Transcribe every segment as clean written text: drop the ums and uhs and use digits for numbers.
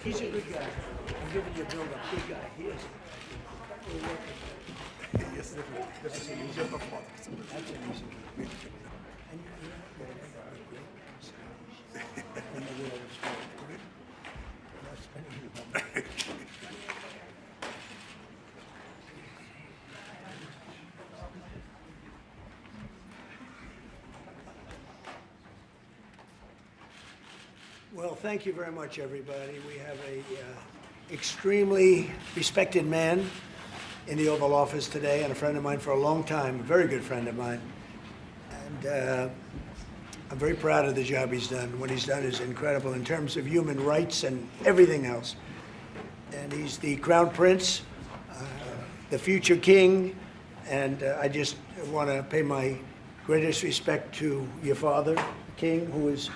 He's a good guy. I'm giving you a build-up. Good guy. He is. We're working. Yes, definitely. Definitely. He's your top one. That's an easy one. And you're great. And the world is great. Not spending any money. Well, thank you very much, everybody. We have a extremely respected man in the Oval Office today, and a friend of mine for a long time, a very good friend of mine. And I'm very proud of the job he's done. What he's done is incredible in terms of human rights and everything else. And he's the Crown Prince, the future king, and I just want to pay my greatest respect to your father, the king, who is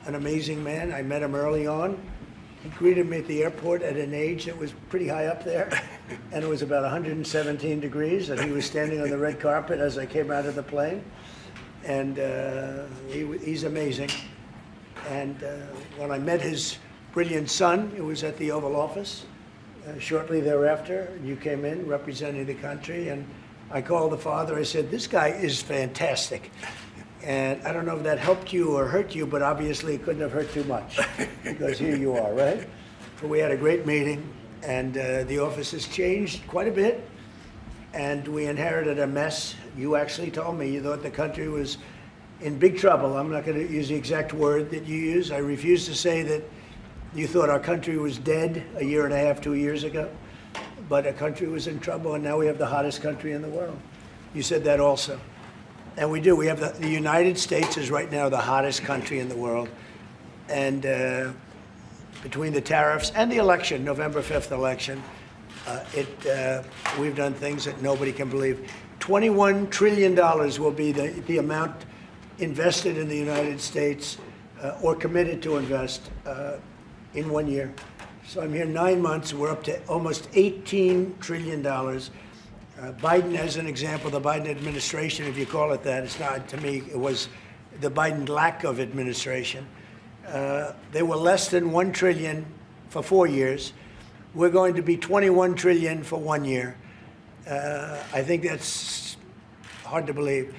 an amazing man. I met him early on. He greeted me at the airport at an age that was pretty high up there, and it was about 117 degrees, and he was standing on the red carpet as I came out of the plane. And he's amazing. And when I met his brilliant son, it was at the Oval Office. Shortly thereafter, you came in representing the country, and I called the father. I said, "This guy is fantastic." And I don't know if that helped you or hurt you, but obviously it couldn't have hurt too much, because here you are, right? But we had a great meeting, and the office has changed quite a bit, and we inherited a mess. You actually told me you thought the country was in big trouble. I'm not going to use the exact word that you use. I refuse to say that you thought our country was dead a year and a half, 2 years ago, but a country was in trouble, and now we have the hottest country in the world. You said that also. And we do. We have the United States is right now the hottest country in the world. And between the tariffs and the election, November 5th election, we've done things that nobody can believe. $21 trillion will be the amount invested in the United States or committed to invest in 1 year. So I'm here 9 months. We're up to almost $18 trillion. Biden, as an example, the Biden administration, if you call it that, it's not, to me, it was the Biden lack of administration. They were less than $1 trillion for 4 years. We're going to be $21 trillion for 1 year. I think that's hard to believe.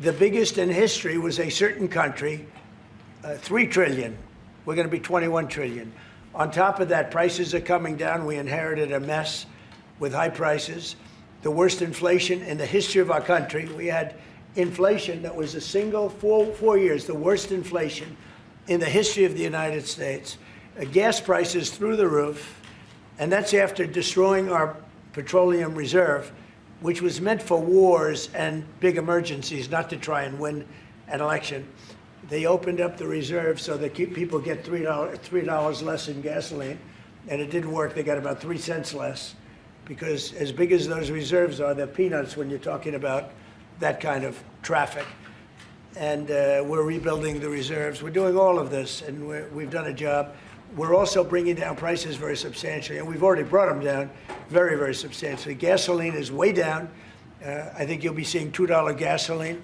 The biggest in history was a certain country, $3 trillion. We're going to be $21 trillion. On top of that, prices are coming down. We inherited a mess with high prices. The worst inflation in the history of our country. We had inflation that was a single 4 years, the worst inflation in the history of the United States. Gas prices through the roof, and that's after destroying our petroleum reserve, which was meant for wars and big emergencies, not to try and win an election. They opened up the reserve so that people get $3 less in gasoline, and it didn't work. They got about 3 cents less, because as big as those reserves are, they're peanuts when you're talking about that kind of traffic. And we're rebuilding the reserves. We're doing all of this, and we've done a job. We're also bringing down prices very substantially, and we've already brought them down very, very substantially. Gasoline is way down. I think you'll be seeing $2 gasoline,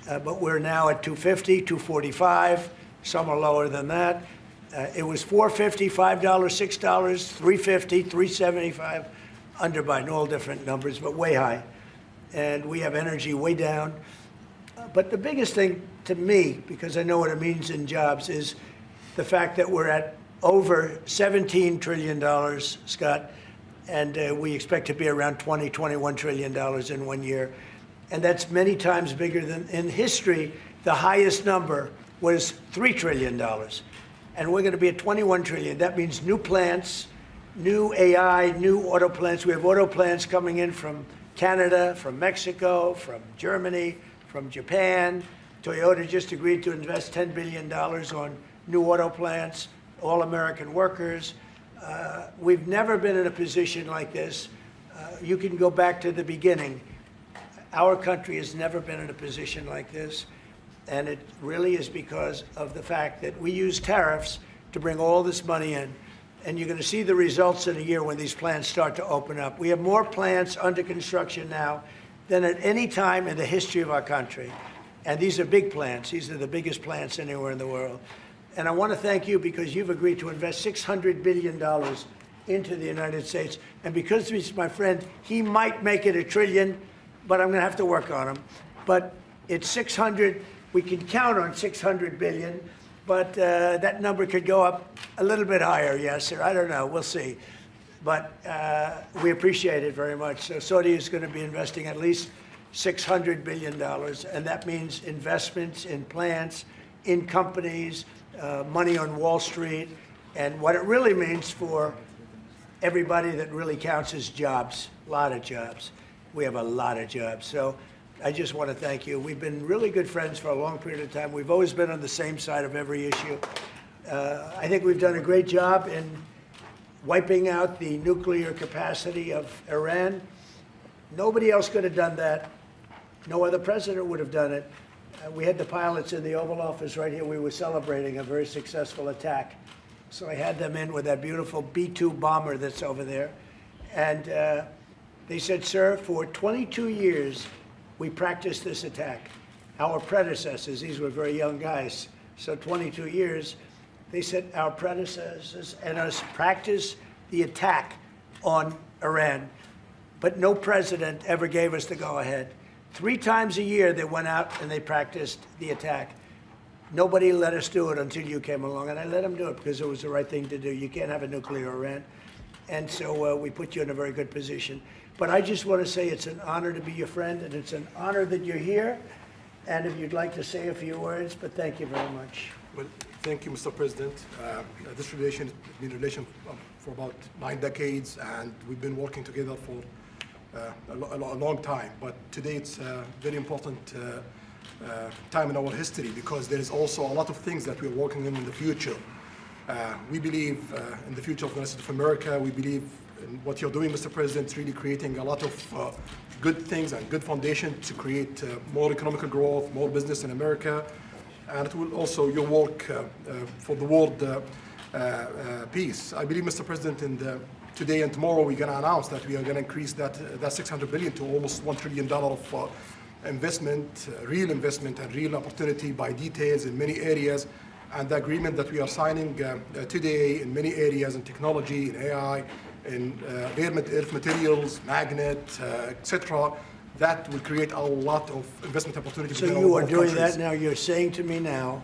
but we're now at $2.50, $2.45. Some are lower than that. It was $4.50, $5, $6, $3.50, $3.75. Under Biden, all different numbers, but way high. And we have energy way down. But the biggest thing to me, because I know what it means in jobs, is the fact that we're at over $17 trillion, Scott, and we expect to be around $21 trillion in 1 year. And that's many times bigger than in history. The highest number was $3 trillion. And we're going to be at $21 trillion. That means new plants, new AI, new auto plants. We have auto plants coming in from Canada, from Mexico, from Germany, from Japan. Toyota just agreed to invest $10 billion on new auto plants, all American workers. We've never been in a position like this. You can go back to the beginning. Our country has never been in a position like this. And it really is because of the fact that we use tariffs to bring all this money in. And you're going to see the results in a year when these plants start to open up. We have more plants under construction now than at any time in the history of our country. And these are big plants. These are the biggest plants anywhere in the world. And I want to thank you because you've agreed to invest $600 billion into the United States. And because he's my friend, he might make it $1 trillion, but I'm going to have to work on him. But it's 600. We can count on 600 billion, but that number could go up a little bit higher, yes, or I don't know. We'll see. But we appreciate it very much. So Saudi is going to be investing at least $600 billion, and that means investments in plants, in companies, money on Wall Street, and what it really means for everybody that really counts is jobs, a lot of jobs. We have a lot of jobs. So I just want to thank you. We've been really good friends for a long period of time. We've always been on the same side of every issue. I think we've done a great job in wiping out the nuclear capacity of Iran. Nobody else could have done that. No other president would have done it. We had the pilots in the Oval Office right here. We were celebrating a very successful attack. So I had them in with that beautiful B-2 bomber that's over there. And they said, sir, for 22 years, we practiced this attack. Our predecessors, these were very young guys, so 22 years, they said our predecessors and us practiced the attack on Iran, but no president ever gave us the go-ahead. 3 times a year they went out and they practiced the attack. Nobody let us do it until you came along, and I let them do it because it was the right thing to do. You can't have a nuclear Iran. And so we put you in a very good position. But I just want to say it's an honor to be your friend, and it's an honor that you're here. And if you'd like to say a few words, but thank you very much. Well, thank you, Mr. President. This relation has been a relation for about 9 decades, and we've been working together for a long time. But today it's a very important time in our history because there is also a lot of things that we're working on in the future. We believe in the future of the United States of America. We believe in what you're doing, Mr. President, really creating a lot of good things and good foundation to create more economic growth, more business in America. And it will also your work for the world peace. I believe, Mr. President, today and tomorrow we're going to announce that we are going to increase that $600 billion to almost $1 trillion of investment, real investment and real opportunity by details in many areas. And the agreement that we are signing today in many areas in technology, in AI, in rare earth materials, magnet, etc., that will create a lot of investment opportunities. So you are doing that now. You're saying to me now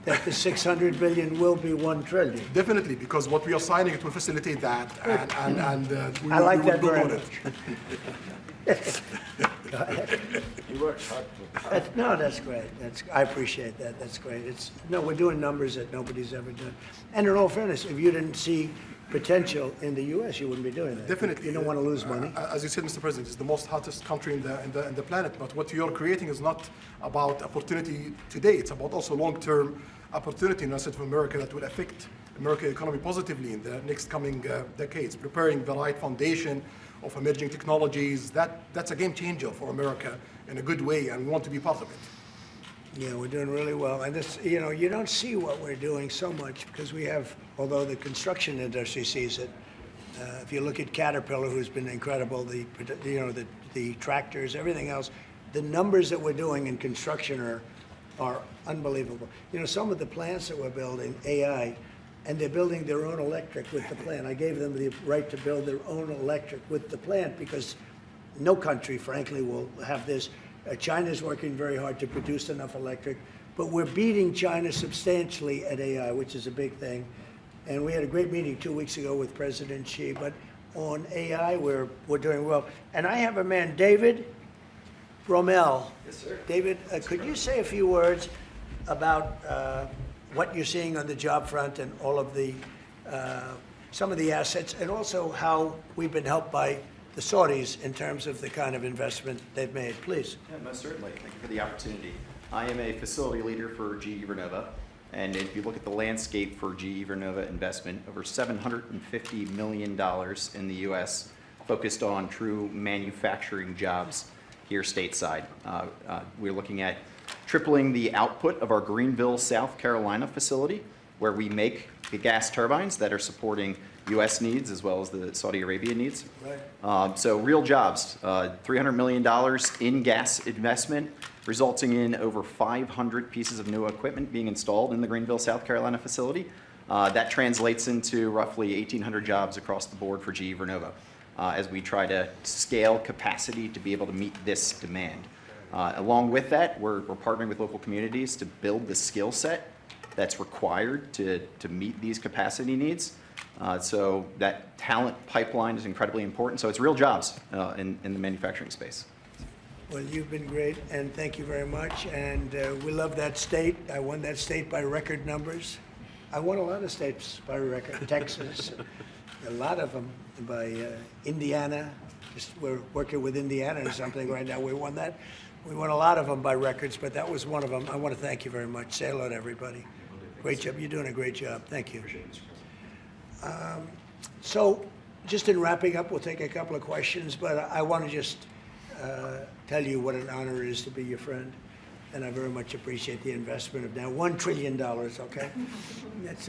that the $600 billion will be $1 trillion. Definitely, because what we are signing, it will facilitate that, and we I like will that build very on much. it. Go ahead. You worked hard. No, that's great. I appreciate that. That's great. We're doing numbers that nobody's ever done. And in all fairness, if you didn't see potential in the U.S., you wouldn't be doing that. Definitely. You don't want to lose money. As you said, Mr. President, it's the most hottest country in the planet. But what you're creating is not about opportunity today. It's about also long-term opportunity in the United States of America that will affect American economy positively in the next coming decades. Preparing the right foundation of emerging technologies, that's a game changer for America in a good way, and we want to be part of it. Yeah, we're doing really well. And this, you don't see what we're doing so much because we have, although the construction industry sees it. If you look at Caterpillar, who's been incredible, the tractors, everything else, the numbers that we're doing in construction are unbelievable. Some of the plants that we're building, AI, and they're building their own electric with the plant. I gave them the right to build their own electric with the plant because no country, frankly, will have this. China's working very hard to produce enough electric, but we're beating China substantially at AI, which is a big thing. And we had a great meeting 2 weeks ago with President Xi, but on AI, we're doing well. And I have a man, David Rommel. Yes, sir. David, could you say a few words about what you're seeing on the job front and all of the, some of the assets, and also how we've been helped by the Saudis in terms of the kind of investment they've made, please. Yeah, most certainly. Thank you for the opportunity. I am a facility leader for GE Vernova, and if you look at the landscape for GE Vernova investment, over $750 million in the U.S. focused on true manufacturing jobs here stateside. We're looking at tripling the output of our Greenville, South Carolina facility, where we make the gas turbines that are supporting U.S. needs as well as the Saudi Arabia needs. Right. So real jobs, $300 million in gas investment, resulting in over 500 pieces of new equipment being installed in the Greenville, South Carolina facility. That translates into roughly 1,800 jobs across the board for GE Vernova as we try to scale capacity to be able to meet this demand. Along with that, we're partnering with local communities to build the skill set that's required to meet these capacity needs. So that talent pipeline is incredibly important. So it's real jobs in the manufacturing space. Well, you've been great, and thank you very much. And we love that state. I won that state by record numbers. I won a lot of states by record. Texas, a lot of them by Indiana. Just we're working with Indiana or something right now. We won that. We won a lot of them by records, but that was one of them. I want to thank you very much. Say hello to everybody. Great job. You're doing a great job. Thank you. So just in wrapping up, we'll take a couple of questions, but I want to just tell you what an honor it is to be your friend. And I very much appreciate the investment of now $1 trillion, okay?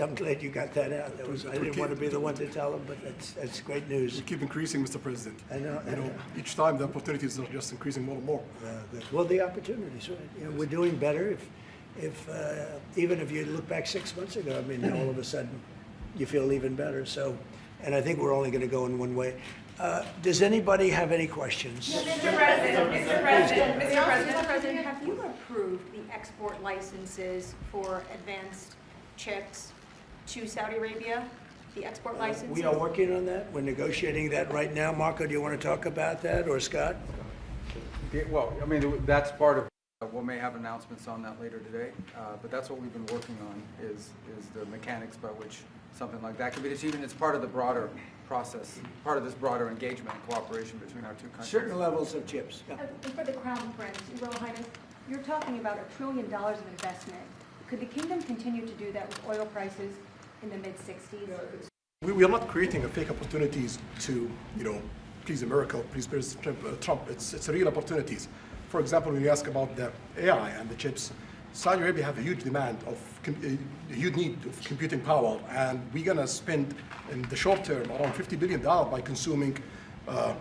I'm glad you got that out. I didn't want to be the one to tell them, but that's great news. We keep increasing, Mr. President. I know. Each time the opportunities are just increasing more and more. Well, the opportunities, right? You know, we're doing better. Even if you look back 6 months ago, I mean, all of a sudden you feel even better. So, and I think we're only going to go in one way. Does anybody have any questions? Mr. President, have you approved the export licenses for advanced chips to Saudi Arabia? The export licenses? We are working on that. We're negotiating that right now. Marco, do you want to talk about that, or Scott? Yeah, well, I mean, that's part of, we may have announcements on that later today, but that's what we've been working on is the mechanics by which something like that could be achieved, and it's part of the broader process, part of this broader engagement and cooperation between our two countries. Certain levels of chips. Yeah. And for the Crown Prince, Your Royal Highness, you're talking about $1 trillion of investment. Could the kingdom continue to do that with oil prices in the mid-60s? We are not creating a fake opportunities to, please America, please President Trump. It's real opportunities. For example, when you ask about the AI and the chips, Saudi Arabia have a huge demand a huge need of computing power, and we're going to spend in the short term around $50 billion by consuming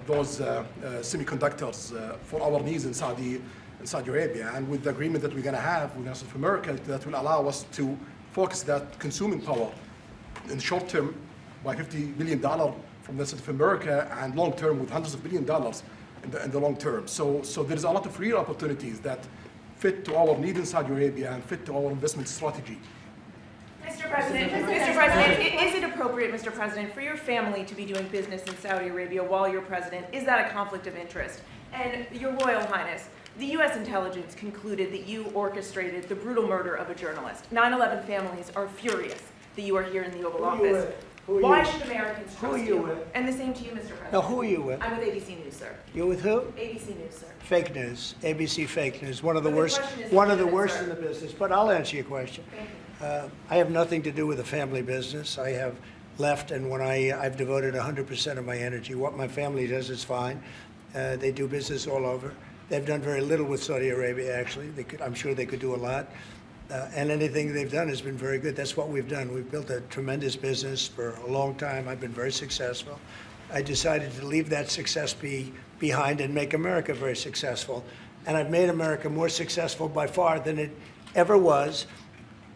those semiconductors for our needs in Saudi Arabia. And with the agreement that we're going to have with South America, that will allow us to focus that consuming power in the short term by $50 billion from the South America, and long term with hundreds of billions of dollars in the long term. So there's a lot of real opportunities that fit to our need in Saudi Arabia and fit to our investment strategy. Mr. President, is it appropriate, Mr. President, for your family to be doing business in Saudi Arabia while you're president? Is that a conflict of interest? And Your Royal Highness, the U.S. intelligence concluded that you orchestrated the brutal murder of a journalist. 9/11 families are furious that you are here in the Oval Office. Why should Americans trust you? And the same to you, Mr. President. Now, who are you with? I'm with ABC News, sir. You're with who? ABC News, sir. Fake news. ABC fake news. One of the But the worst. question is One of the legitimate, worst sir. in the business. But I'll answer your question. Thank you. I have nothing to do with the family business. I have left, and when I've devoted 100% of my energy. What my family does is fine. They do business all over. They've done very little with Saudi Arabia, actually. I'm sure they could do a lot. And anything they've done has been very good. That's what we've done. We've built a tremendous business for a long time. I've been very successful. I decided to leave that success behind and make America very successful. And I've made America more successful by far than it ever was,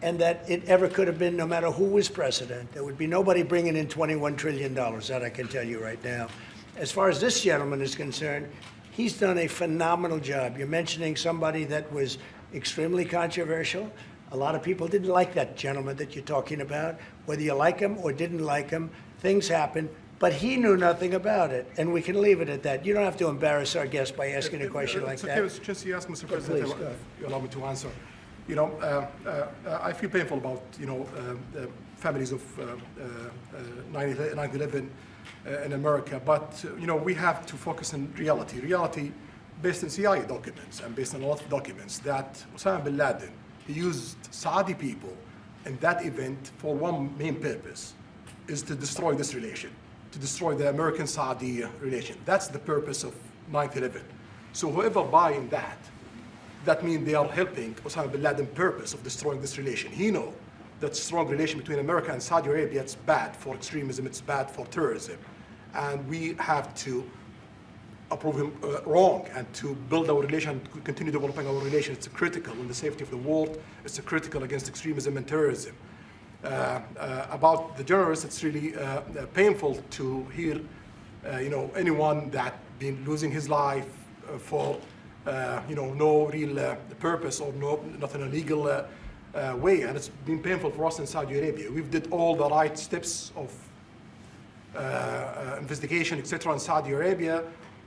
and that it ever could have been, no matter who was president. There would be nobody bringing in $21 trillion, that I can tell you right now. As far as this gentleman is concerned, he's done a phenomenal job. You're mentioning somebody that was extremely controversial. A lot of people didn't like that gentleman that you're talking about. Whether you like him or didn't like him, things happen. But he knew nothing about it, and we can leave it at that. You don't have to embarrass our guest by asking a question like that. Okay, since you asked, Mr. President, Please, go ahead. you allow me to answer. I feel painful about the families of 9/11 in America, but we have to focus on reality. Reality based on CIA documents and based on a lot of documents that Osama bin Laden, he used Saudi people in that event for one main purpose, is to destroy this relation, to destroy the American-Saudi relation. That's the purpose of 9/11. So whoever buying that means they are helping Osama bin Laden's purpose of destroying this relation. He knows that strong relation between America and Saudi Arabia, it's bad for extremism, it's bad for terrorism. And we have to approve him wrong and to build our relation, continue developing our relation. It's critical in the safety of the world. It's critical against extremism and terrorism. About the journalists, it's really painful to hear, anyone that been losing his life for, no real purpose or not in a legal way, and it's been painful for us in Saudi Arabia. We've did all the right steps of investigation, etc., in Saudi Arabia,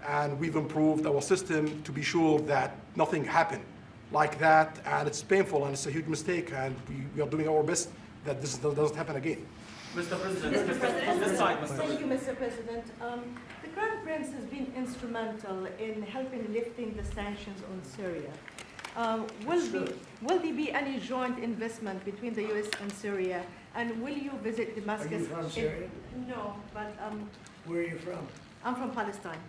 and we've improved our system to be sure that nothing happened like that, and it's painful and it's a huge mistake, and we are doing our best that this doesn't happen again. Mr. President, Mr. President, this side, Mr. thank you, President. Mr. President. The Crown Prince has been instrumental in helping lifting the sanctions on Syria. Will there be any joint investment between the U.S. and Syria? And will you visit Damascus? Are you from Syria? No, but Where are you from? I'm from Palestine.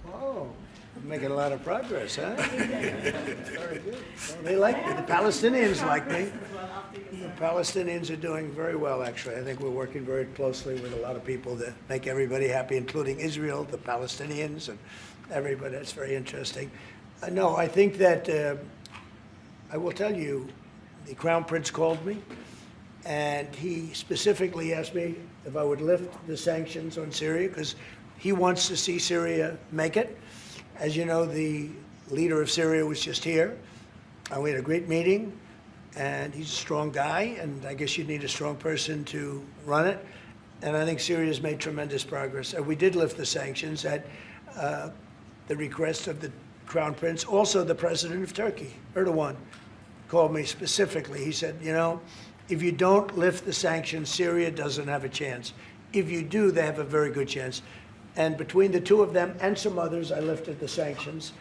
Oh, you're making a lot of progress, huh? Very good. Well, they like me. The Palestinians like me. The Palestinians are doing very well, actually. I think we're working very closely with a lot of people to make everybody happy, including Israel, the Palestinians, and everybody. That's very interesting. No, I think that I will tell you, the Crown Prince called me, and he specifically asked me if I would lift the sanctions on Syria, because he wants to see Syria make it. As you know, the leader of Syria was just here, and we had a great meeting, and he's a strong guy, and I guess you need a strong person to run it. And I think Syria's made tremendous progress. And we did lift the sanctions at the request of the Crown Prince. Also, the president of Turkey, Erdogan, called me specifically. He said, if you don't lift the sanctions, Syria doesn't have a chance. If you do, they have a very good chance. And between the two of them and some others, I lifted the sanctions.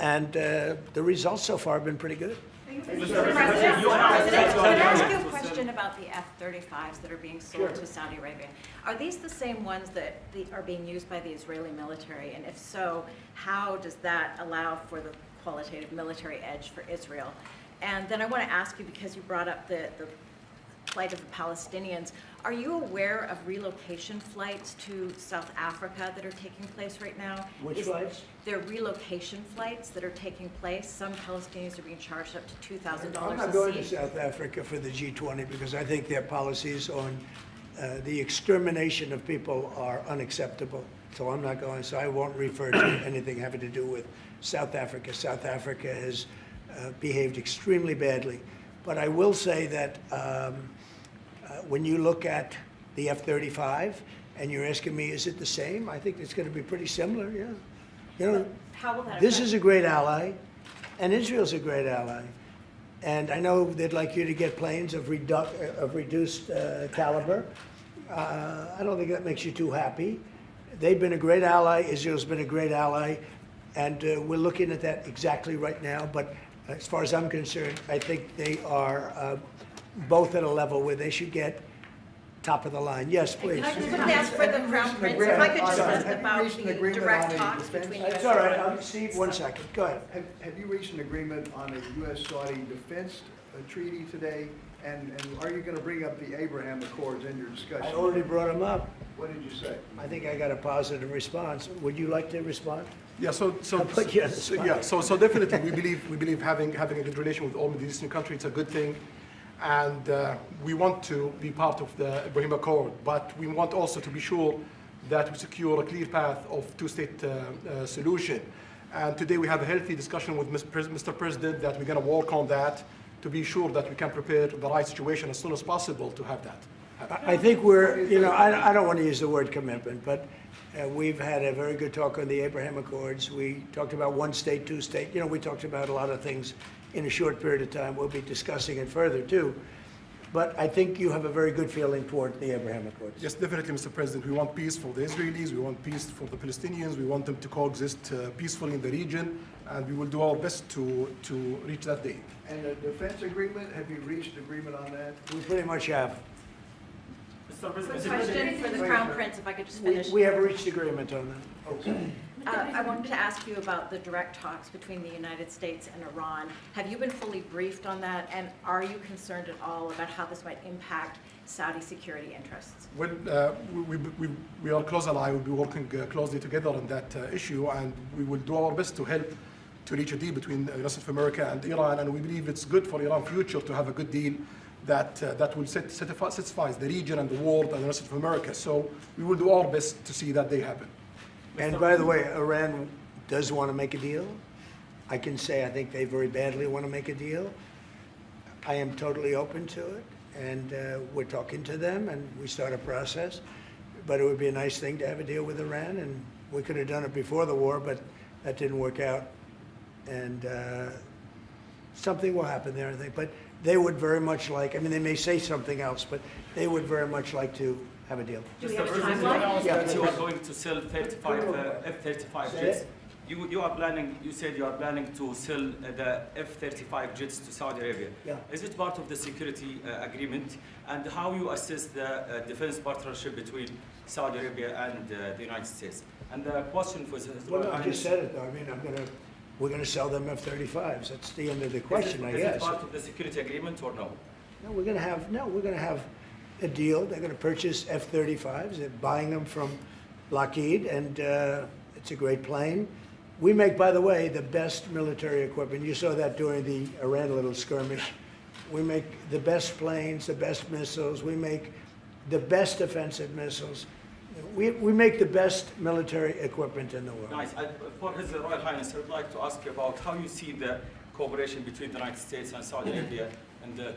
And the results so far have been pretty good. Mr. President, you are- can I ask you a question about the F-35s that are being sold Sure. to Saudi Arabia? Are these the same ones that are being used by the Israeli military? And if so, how does that allow for the qualitative military edge for Israel? And then I want to ask you, because you brought up the plight of the Palestinians, are you aware of relocation flights to South Africa that are taking place right now? Which flights? There are relocation flights that are taking place. Some Palestinians are being charged up to $2,000 I'm a not going to seat. South Africa for the G20 because I think their policies on the extermination of people are unacceptable. So I'm not going, so I won't refer to anything having to do with South Africa. South Africa has behaved extremely badly. But I will say that when you look at the F-35 and you're asking me, is it the same? I think it's going to be pretty similar, yeah. How will that This affect- is a great ally, and Israel's a great ally. And I know they'd like you to get planes of reduced caliber. I don't think that makes you too happy. They've been a great ally. Israel's been a great ally. And we're looking at that exactly right now. But as far as I'm concerned, I think they are both at a level where they should get top of the line. Yes, please. Can I just quickly ask for the Crown Prince, if I could just ask about reached an the agreement direct on a talks defense- between It's U.S. all right. and Steve, 1 second. Go ahead. Have you reached an agreement on a U.S.-Saudi defense treaty today? And are you going to bring up the Abraham Accords in your discussion? I already brought them up. What did you say? I think I got a positive response. Would you like to respond? Yeah, so I'll put you on the spot. yeah, so definitely we believe having a good relation with all Middle Eastern countries, it's a good thing, and we want to be part of the Ibrahim Accord, but we want also to be sure that we secure a clear path of two-state solution. And today we have a healthy discussion with Mr. President that we're going to work on that to be sure that we can prepare the right situation as soon as possible to have that happen. I think we're, I don't want to use the word commitment, but we've had a very good talk on the Abraham Accords. We talked about one state, two state. We talked about a lot of things in a short period of time. We'll be discussing it further, too. But I think you have a very good feeling toward the Abraham Accords. Yes, definitely, Mr. President. We want peace for the Israelis. We want peace for the Palestinians. We want them to coexist peacefully in the region, and we will do our best to reach that day. And the defense agreement, have you reached agreement on that? We pretty much have. Mr. President, Quick question for the Crown Prince, if I could just finish. We have reached agreement on that. Okay. I wanted to ask you about the direct talks between the United States and Iran. Have you been fully briefed on that, and are you concerned at all about how this might impact Saudi security interests? Well, we are close ally. We'll be working closely together on that issue, and we will do our best to help to reach a deal between the United States of America and Iran. And we believe it's good for Iran's future to have a good deal that will satisfy the region and the world and the United States of America. So we will do our best to see that they happen. And by the way, Iran does want to make a deal. I can say I think they very badly want to make a deal. I am totally open to it, and we're talking to them, and we start a process. But it would be a nice thing to have a deal with Iran, and we could have done it before the war, but that didn't work out. And something will happen there, I think. But they would very much like, I mean, they may say something else, but they would very much like to have a deal. Do we have a President timeline? announced Yeah. that you are going to sell 35 F-35 Say jets. it. You said you are planning to sell the F-35 jets to Saudi Arabia. Yeah. Is it part of the security agreement? And how you assess the defense partnership between Saudi Arabia and the United States? And the question for His Well, Royal no, I Highness- just said it, though. I mean, we're going to sell them F-35s. That's the end of the question, I Is guess. it part of the security agreement or no? No, we're going to have a deal. They're going to purchase F-35s. They're buying them from Lockheed, and it's a great plane. We make, by the way, the best military equipment. You saw that during the Iran little skirmish. We make the best planes, the best missiles. We make the best offensive missiles. We make the best military equipment in the world. Nice. For His Royal Highness, I would like to ask you about how you see the cooperation between the United States and Saudi Arabia in the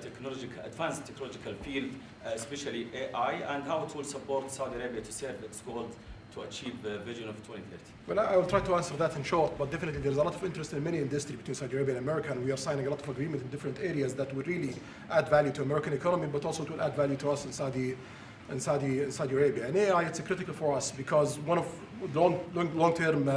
advanced technological field, especially AI, and how it will support Saudi Arabia to serve its goal to achieve the vision of 2030. Well, I will try to answer that in short, but definitely there's a lot of interest in many industries between Saudi Arabia and America, and we are signing a lot of agreements in different areas that will really add value to American economy, but also to add value to us in Saudi Arabia. And AI, it's critical for us because one of the long-term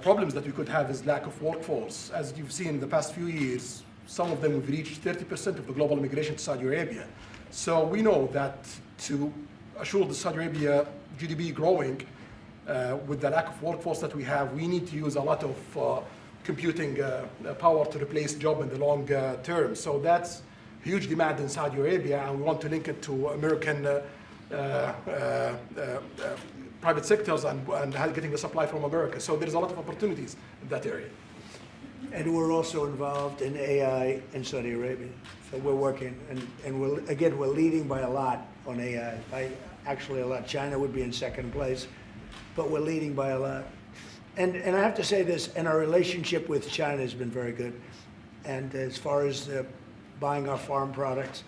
problems that we could have is lack of workforce. As you've seen in the past few years, some of them have reached 30% of the global immigration to Saudi Arabia. So we know that to assure the Saudi Arabia GDP growing with the lack of workforce that we have, we need to use a lot of computing power to replace job in the long term. So that's huge demand in Saudi Arabia, and we want to link it to American private sectors and getting the supply from America. So there's a lot of opportunities in that area. And we're also involved in AI in Saudi Arabia. So we're working, and we're leading by a lot on AI. Actually a lot. China would be in second place, but we're leading by a lot. And I have to say this, and our relationship with China has been very good. And as far as buying our farm products,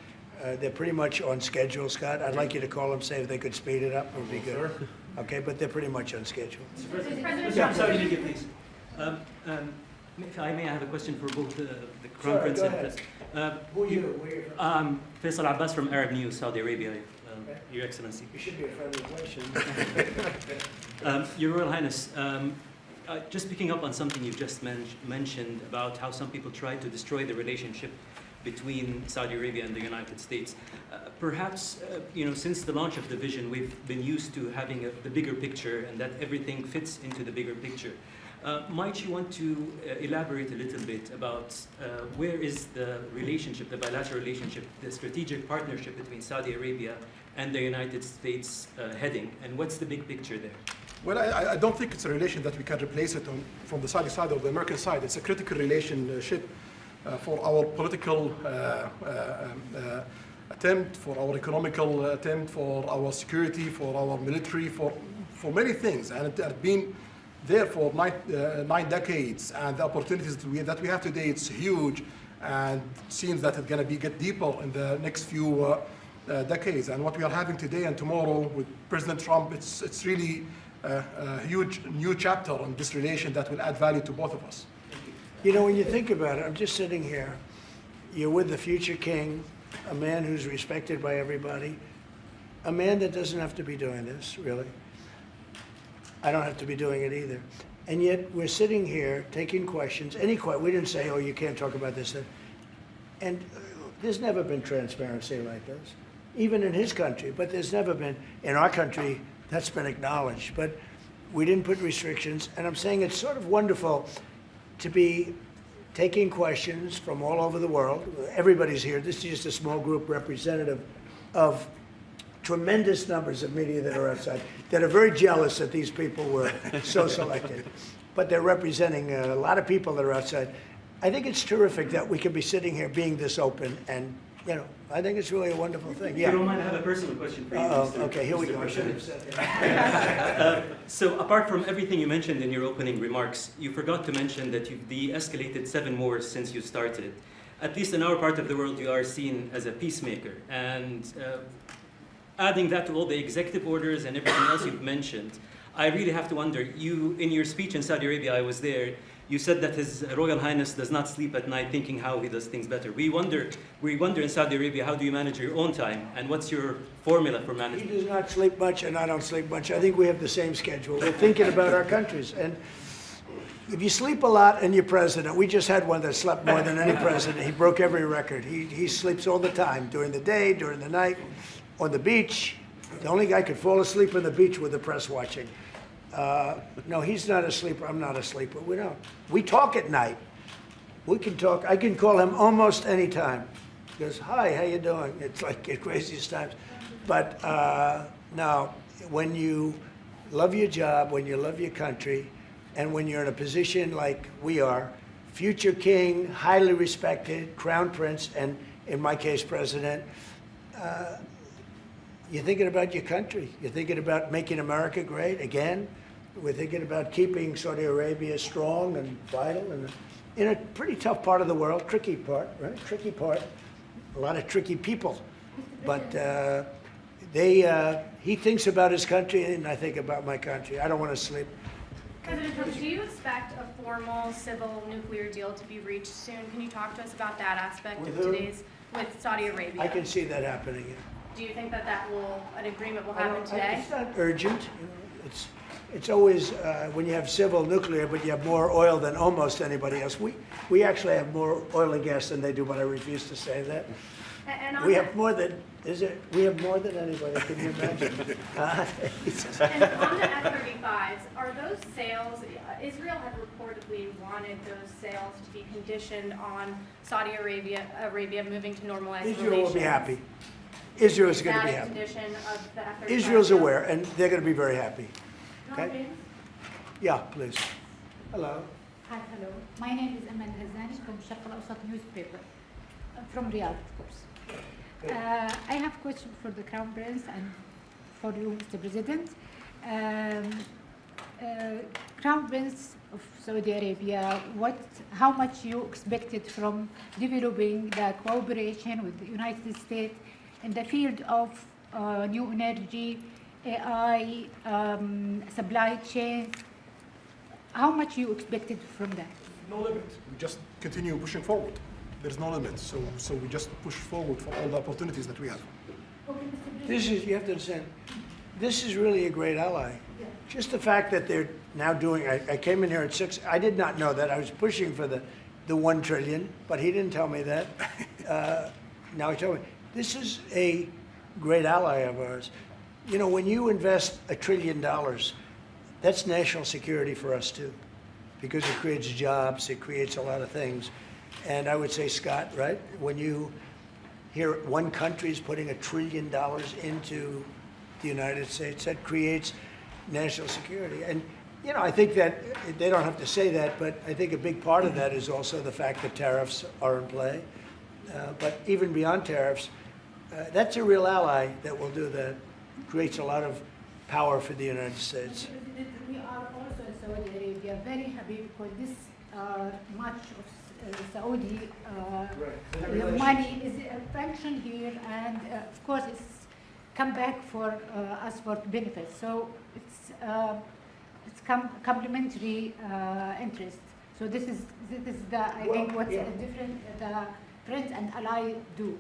they're pretty much on schedule, Scott. I'd like you to call them, say if they could speed it up, it would be good. Okay, but they're pretty much on schedule. Saudi Arabia, please. If I may, I have a question for both the Crown Prince go and ahead. Who are you? Where are you from? I'm Faisal Abbas from Arab News, Saudi Arabia, Your Excellency. You should be a friendly question. Your Royal Highness, just picking up on something you just mentioned about how some people try to destroy the relationship between Saudi Arabia and the United States. Perhaps, since the launch of the vision, we've been used to having the bigger picture and that everything fits into the bigger picture. Might you want to elaborate a little bit about where is the relationship, the bilateral relationship, the strategic partnership between Saudi Arabia and the United States heading, and what's the big picture there? Well, I don't think it's a relation that we can replace it from the Saudi side or the American side. It's a critical relationship for our political attempt, for our economical attempt, for our security, for our military, for many things. And it has been there for nine decades. And the opportunities that we have today, it's huge. And it seems that it's going to get deeper in the next few decades. And what we are having today and tomorrow with President Trump, it's really a huge new chapter on this relation that will add value to both of us. When you think about it, I'm just sitting here. You're with the future king, a man who's respected by everybody, a man that doesn't have to be doing this, really. I don't have to be doing it either. And yet we're sitting here taking questions, we didn't say, oh, you can't talk about this. And there's never been transparency like this, even in his country, but there's never been, in our country, that's been acknowledged. But We didn't put restrictions, and I'm saying it's sort of wonderful to be taking questions from all over the world. Everybody's here. This is just a small group representative of tremendous numbers of media that are outside, that are very jealous that these people were so selected. But they're representing a lot of people that are outside. I think it's terrific that we can be sitting here being this open, and, you know, I think it's really a wonderful thing. If you don't mind, I have a personal question for you. Okay, here we go. I should have said that. So apart from everything you mentioned in your opening remarks, you forgot to mention that you've de-escalated 7 wars since you started. At least in our part of the world, you are seen as a peacemaker. And adding that to all the executive orders and everything else you've mentioned, I really have to wonder, you, in your speech in Saudi Arabia, I was there, you said that His Royal Highness does not sleep at night thinking how he does things better. We wonder in Saudi Arabia, how do you manage your own time? And what's your formula for management? He does not sleep much, and I don't sleep much. I think we have the same schedule. We're thinking about our countries. And if you sleep a lot and you're president, we just had one that slept more than any president. He broke every record. He sleeps all the time, during the day, during the night, on the beach. The only guy could fall asleep on the beach with the press watching. No, he's not a sleeper. I'm not a sleeper. We don't. We talk at night. We can talk. I can call him almost any time. He goes, "Hi, how you doing?" It's like the craziest times. But no, when you love your job, when you love your country, and when you're in a position like we are, future king, highly respected, crown prince, and in my case, president, you're thinking about your country. You're thinking about making America great again. We're thinking about keeping Saudi Arabia strong and vital and in a pretty tough part of the world, tricky part, right? Tricky part, a lot of tricky people. But he thinks about his country, and I think about my country. I don't want to sleep. President Trump, do you expect a formal civil nuclear deal to be reached soon? Can you talk to us about that aspect With of who? today's, with Saudi Arabia? I can see that happening. Yeah. Do you think that an agreement will happen today? It's not urgent. You know, it's always when you have civil nuclear, but you have more oil than almost anybody else. We actually have more oil and gas than they do, but I refuse to say that. And We have more than, we have more than anybody, can you imagine? And on the F-35s, are those sales, Israel had reportedly wanted those sales to be conditioned on Saudi Arabia moving to normalized relations. Israel will be happy. Israel is going to be Is that a happy. condition of the F-35? Israel's aware, and they're going to be very happy. Okay? Okay. Yeah, please. Hello. Hi, hello. My name is Amal Hazani from Sharq al-Awsat newspaper, from Riyadh, of course. I have a question for the Crown Prince and for you, Mr. President. Crown Prince of Saudi Arabia, how much you expected from developing the cooperation with the United States in the field of new energy, AI, supply chain? How much you expected from that? No limit. We just continue pushing forward. There's no limit. So we just push forward for all the opportunities that we have. This is, you have to understand, this is really a great ally. Just the fact that they're now doing, I came in here at 6, I did not know that. I was pushing for the 1 trillion, but he didn't tell me that. Now he told me. This is a great ally of ours. You know, when you invest $1 trillion, that's national security for us too, because it creates jobs, it creates a lot of things. And I would say, Scott, right, when you hear one country is putting $1 trillion into the United States, that creates national security. And, you know, I think that they don't have to say that, but I think a big part of that is also the fact that tariffs are in play. But even beyond tariffs, that's a real ally that will do that. Creates a lot of power for the United States. We are also in Saudi Arabia very happy because this much of Saudi money is a function here, and of course it's come back for us for benefits. So it's complementary interest. So this is the I think what's different the friends and ally do.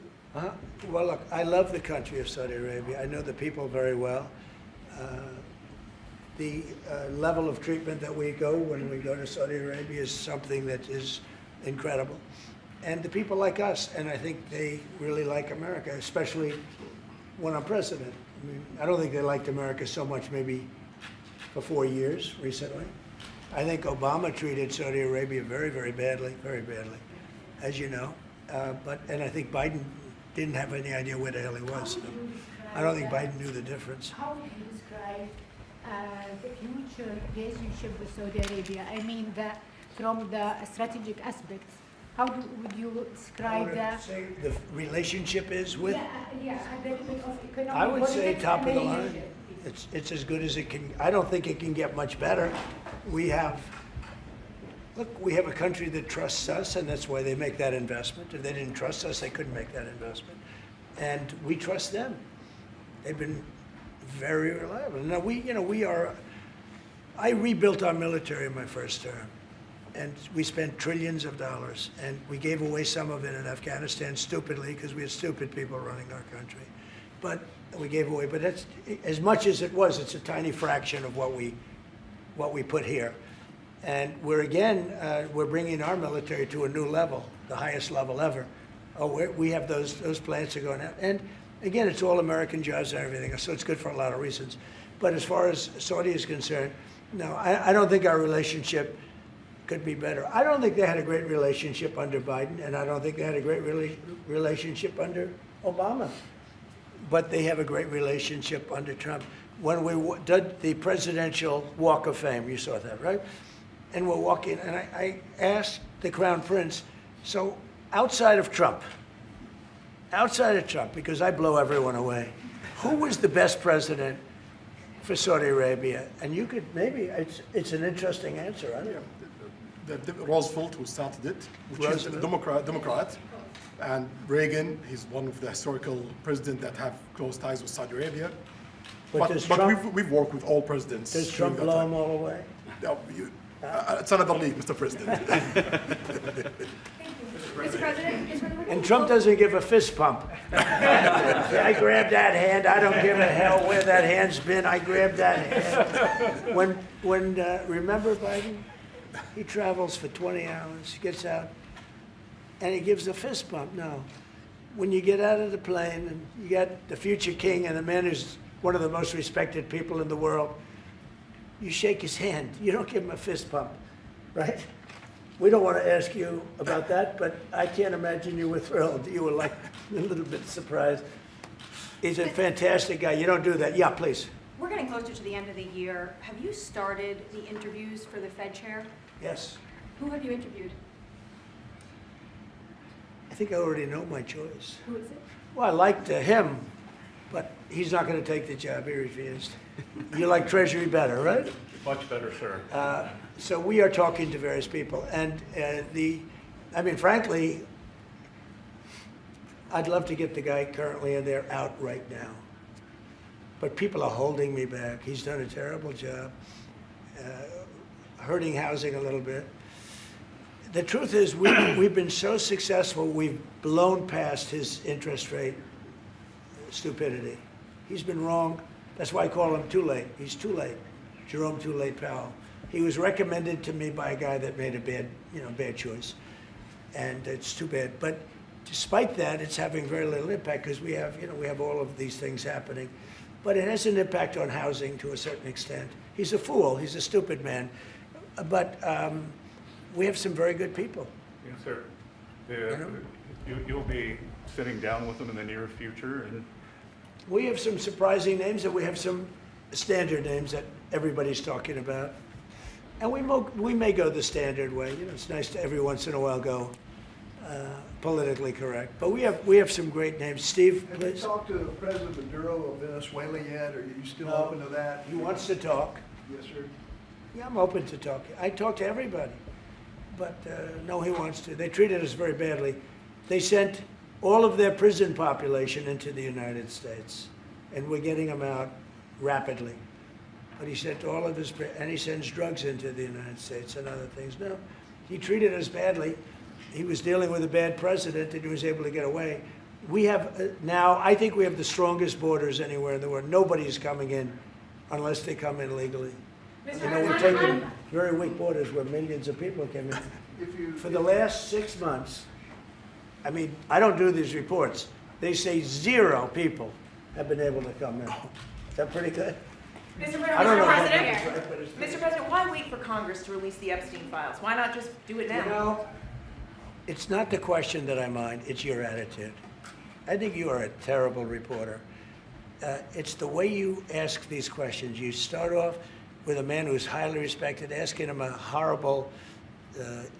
Well, look, I love the country of Saudi Arabia. I know the people very well. The level of treatment that we go when we go to Saudi Arabia is something that is incredible. And the people like us, and I think they really like America, especially when I'm president. I mean, I don't think they liked America so much maybe for 4 years recently. I think Obama treated Saudi Arabia very, very badly, as you know. And I think Biden didn't have any idea where the hell he was. I don't think Biden knew the difference. How would you describe the future relationship with Saudi Arabia? I mean, from the strategic aspects, would you describe that? Say the relationship is with? Yeah, a little bit of economic. I would say politics, top of the and line. relationship. It's as good as it can. I don't think it can get much better. We have a country that trusts us, and that's why they make that investment. If they didn't trust us, they couldn't make that investment. And we trust them. They've been very reliable. Now I rebuilt our military in my first term, and we spent trillions of dollars, and we gave away some of it in Afghanistan stupidly because we had stupid people running our country. But we gave away, but that's, as much as it was, it's a tiny fraction of what we put here. And we're bringing our military to a new level, the highest level ever. We have those plants are going out. And again, it's all American jobs and everything, so it's good for a lot of reasons. But as far as Saudi is concerned, no, I don't think our relationship could be better. I don't think they had a great relationship under Biden, and I don't think they had a great relationship under Obama. But they have a great relationship under Trump. When we did the Presidential Walk of Fame, you saw that, right? And we're walking, and I asked the Crown Prince, so outside of Trump, because I blow everyone away, who was the best president for Saudi Arabia? And you could, maybe, it's an interesting answer, I don't know. Roosevelt, who started it, which is a Democrat. And Reagan, he's one of the historical presidents that have close ties with Saudi Arabia. But we've worked with all presidents. Does Trump blow them all away? No, it's another league, Mr. President. Mr. President, and Trump doesn't give a fist pump. I grabbed that hand. I don't give a hell where that hand's been. I grabbed that hand. Remember Biden? He travels for 20 hours, gets out, and he gives a fist bump. No. When you get out of the plane and you got the future king and the man who's one of the most respected people in the world, you shake his hand. You don't give him a fist bump, right? We don't want to ask you about that, but I can't imagine you were thrilled. You were like a little bit surprised. He's a fantastic guy. You don't do that. Yeah, please. we're getting closer to the end of the year. Have you started the interviews for the Fed chair? Yes. Who have you interviewed? I think I already know my choice. Who is it? Well, I liked him, but he's not going to take the job. He refused. You like Treasury better, right? Much better, sir. So we are talking to various people. And frankly, I'd love to get the guy currently in there out right now. But people are holding me back. He's done a terrible job, hurting housing a little bit. The truth is, we've been so successful, we've blown past his interest rate stupidity. He's been wrong. That's why I call him too late. He's too late. Jerome Too Late Powell. He was recommended to me by a guy that made a bad choice. And it's too bad. But despite that, it's having very little impact because we have all of these things happening. But it has an impact on housing to a certain extent. He's a fool. He's a stupid man. But we have some very good people. Yes, sir. You'll be sitting down with them in the near future. And we have some surprising names, and we have some standard names that everybody's talking about. And we may go the standard way. It's nice to every once in a while go politically correct. But we have some great names. Steve, please. Have you talked to President Maduro of Venezuela yet? Are you still open to that? He wants to talk. Yes, sir. Yeah, I'm open to talk. I talk to everybody. But no, he wants to. They treated us very badly. They sent all of their prison population into the United States, and we're getting them out rapidly. But he sent all of his, and he sends drugs into the United States and other things. No, he treated us badly. He was dealing with a bad president, and he was able to get away. We have now, I think we have the strongest borders anywhere in the world. Nobody's coming in unless they come in legally. We're taking very weak borders where millions of people came in. For the last 6 months, I don't do these reports. They say 0 people have been able to come in. Is that pretty good? I don't know if President, that's right, but it's- Mr. President, why wait for Congress to release the Epstein files? Why not just do it You now? know, it's not the question that I mind, it's your attitude. I think you are a terrible reporter. It's the way you ask these questions. You start off with a man who's highly respected, asking him a horrible,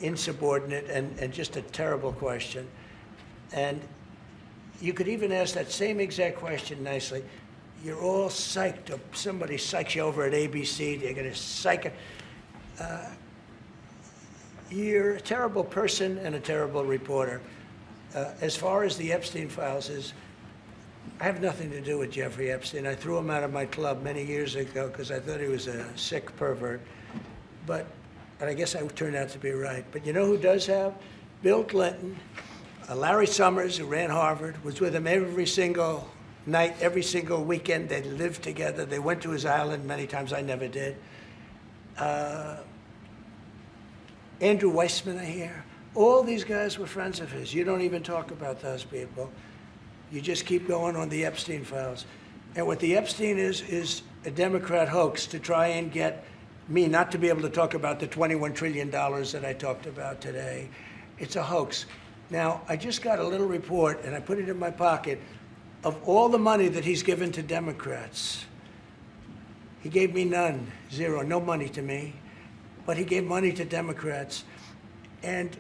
insubordinate, and just a terrible question. And you could even ask that same exact question nicely. You're all psyched up. Somebody psychs you over at ABC. They're going to psych it. You're a terrible person and a terrible reporter. As far as the Epstein files is, I have nothing to do with Jeffrey Epstein. I threw him out of my club many years ago because I thought he was a sick pervert. And I guess I turned out to be right. But you know who does have? Bill Clinton, Larry Summers, who ran Harvard, was with him every single night, every single weekend. They lived together. They went to his island many times. I never did. Andrew Weissman, I hear. All these guys were friends of his. You don't even talk about those people. You just keep going on the Epstein files. And what the Epstein is a Democrat hoax to try and get me not to be able to talk about the $21 trillion that I talked about today. It's a hoax. Now, I just got a little report, and I put it in my pocket, of all the money that he's given to Democrats. He gave me none, zero, no money to me. But he gave money to Democrats. And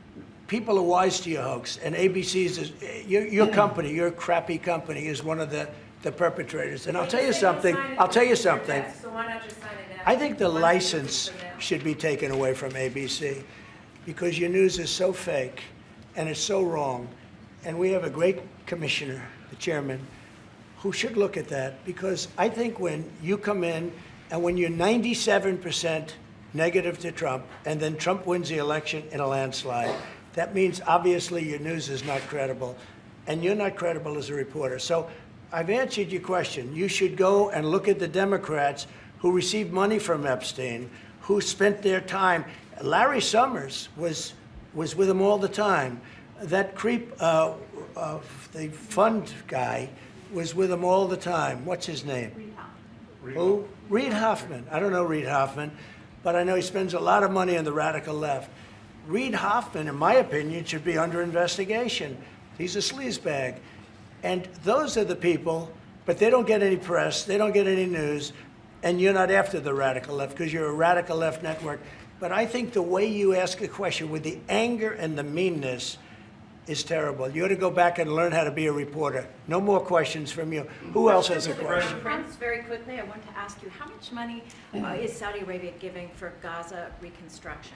people are wise to your hoax. And ABC's, your company, your crappy company, is one of the perpetrators. And I'll tell you something. I'll tell you something. So why not just sign it now? I think the license should be taken away from ABC because your news is so fake and it's so wrong. And we have a great commissioner, the chairman, who should look at that because I think when you come in and when you're 97% negative to Trump and then Trump wins the election in a landslide, that means obviously your news is not credible and you're not credible as a reporter. So I've answered your question. You should go and look at the Democrats who received money from Epstein, who spent their time. Larry Summers was with him all the time. That creep, the fund guy, was with him all the time. What's his name? Who? Reid Hoffman. I don't know Reid Hoffman, but I know he spends a lot of money on the radical left. Reid Hoffman, in my opinion, should be under investigation. He's a sleazebag. And those are the people, but they don't get any press, they don't get any news, and you're not after the radical left because you're a radical left network. But I think the way you ask a question with the anger and the meanness is terrible. You ought to go back and learn how to be a reporter. No more questions from you. Who else has a question? Prince, very quickly, I want to ask you, how much money is Saudi Arabia giving for Gaza reconstruction?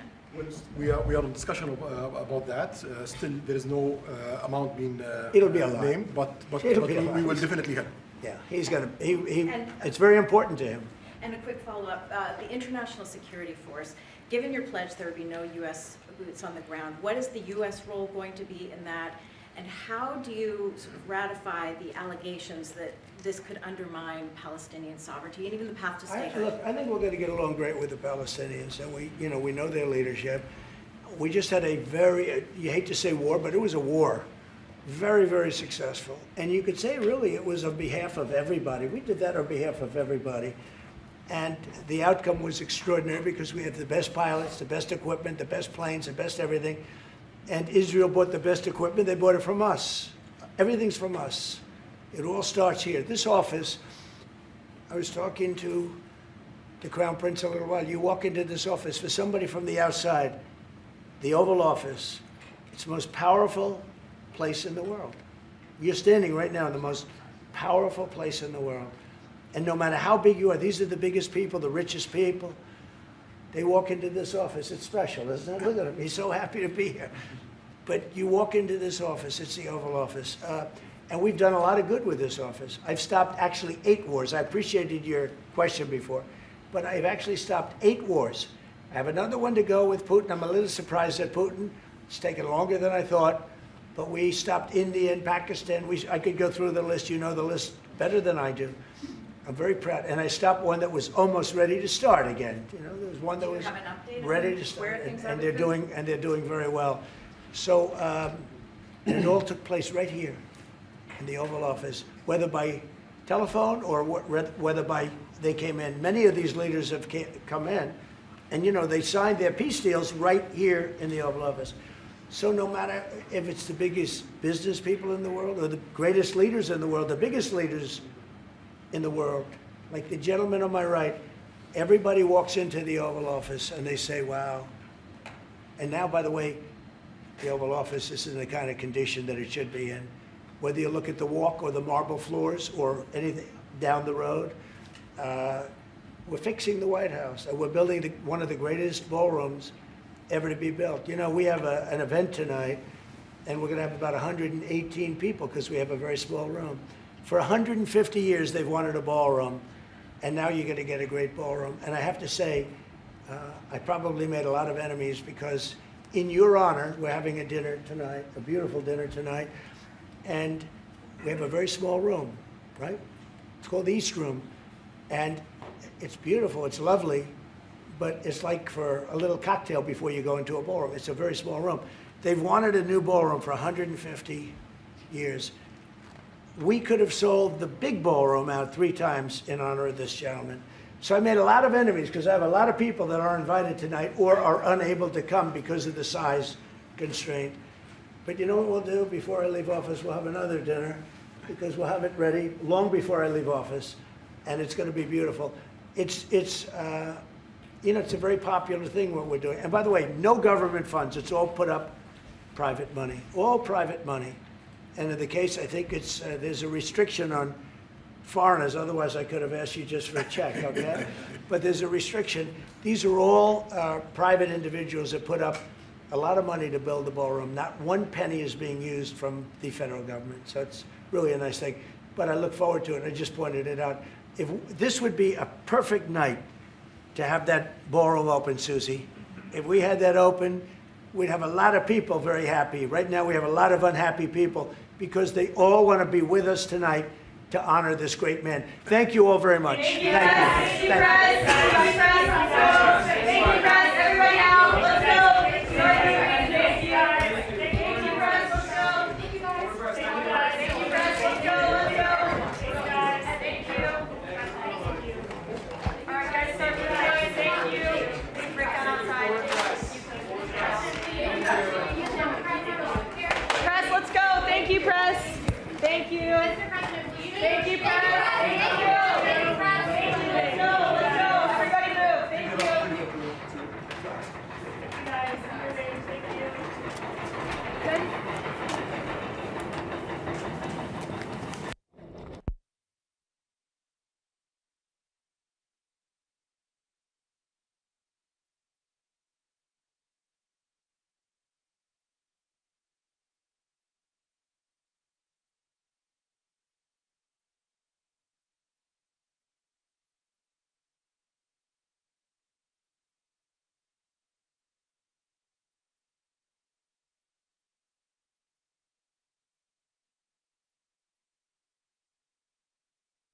We are in discussion about that. Still, there is no amount being It'll be a lot. named, but It'll be a we lot. will definitely help. Yeah, he's gonna. It's very important to him. And a quick follow-up, the International Security Force, given your pledge there would be no U.S. boots on the ground, what is the U.S. role going to be in that? And how do you sort of ratify the allegations that this could undermine Palestinian sovereignty and even the path to statehood? Look, I think we're going to get along great with the Palestinians, and we know their leadership. We just had a very, you hate to say war, but it was a war. Very, very successful. And you could say really it was on behalf of everybody. We did that on behalf of everybody. And the outcome was extraordinary because we had the best pilots, the best equipment, the best planes, the best everything. And Israel bought the best equipment. They bought it from us. Everything's from us. It all starts here. This office, I was talking to the Crown Prince a little while. You walk into this office, for somebody from the outside, the Oval Office, it's the most powerful place in the world. You're standing right now in the most powerful place in the world. And no matter how big you are, these are the biggest people, the richest people. They walk into this office. It's special, isn't it? Look at him. He's so happy to be here. But you walk into this office. It's the Oval Office. And we've done a lot of good with this office. I've stopped actually 8 wars. I appreciated your question before. But I've actually stopped 8 wars. I have another one to go with Putin. I'm a little surprised at Putin. It's taken longer than I thought. But we stopped India and Pakistan. I could go through the list. You know the list better than I do. I'm very proud. And I stopped one that was almost ready to start again. You know, there was one that was ready to start. And they're doing very well. So and it all took place right here in the Oval Office, whether by telephone or whether by they came in. Many of these leaders have come in, and they signed their peace deals right here in the Oval Office. So no matter if it's the biggest business people in the world or the greatest leaders in the world, the biggest leaders in the world, like the gentleman on my right, everybody walks into the Oval Office and they say, wow. And now, by the way, the Oval Office is in the kind of condition that it should be in. Whether you look at the walk or the marble floors or anything down the road, we're fixing the White House. And we're building one of the greatest ballrooms ever to be built. We have an event tonight, and we're going to have about 118 people because we have a very small room. For 150 years, they've wanted a ballroom, and now you're going to get a great ballroom. And I have to say, I probably made a lot of enemies because in your honor, we're having a dinner tonight, a beautiful dinner tonight, and we have a very small room, right? It's called the East Room, and it's beautiful, it's lovely, but it's like for a little cocktail before you go into a ballroom. It's a very small room. They've wanted a new ballroom for 150 years. We could have sold the big ballroom out 3 times in honor of this gentleman. So I made a lot of enemies because I have a lot of people that are invited tonight or are unable to come because of the size constraint. But you know what we'll do before I leave office? We'll have another dinner because we'll have it ready long before I leave office, and it's going to be beautiful. It's a very popular thing what we're doing. And by the way, no government funds. It's all put up private money, all private money. And in the case, I think there's a restriction on foreigners. Otherwise, I could have asked you just for a check, okay? But there's a restriction. These are all private individuals that put up a lot of money to build the ballroom. Not one penny is being used from the federal government. So it's really a nice thing. But I look forward to it. I just pointed it out. This would be a perfect night to have that ballroom open, Susie. If we had that open, we'd have a lot of people very happy. Right now, we have a lot of unhappy people because they all want to be with us tonight to honor this great man. Thank you all very much. Thank you. Thank you, Press. Thank you, Press. Everybody out. Let's go. Thank you, Press. Let's go. Thank you, Press. Let's go. Thank you, Press. Let's go. Thank you. All right, guys, start with guys. Thank you. Break out outside. Press, let's go. Thank you, Press. Thank you. Thank you, Press.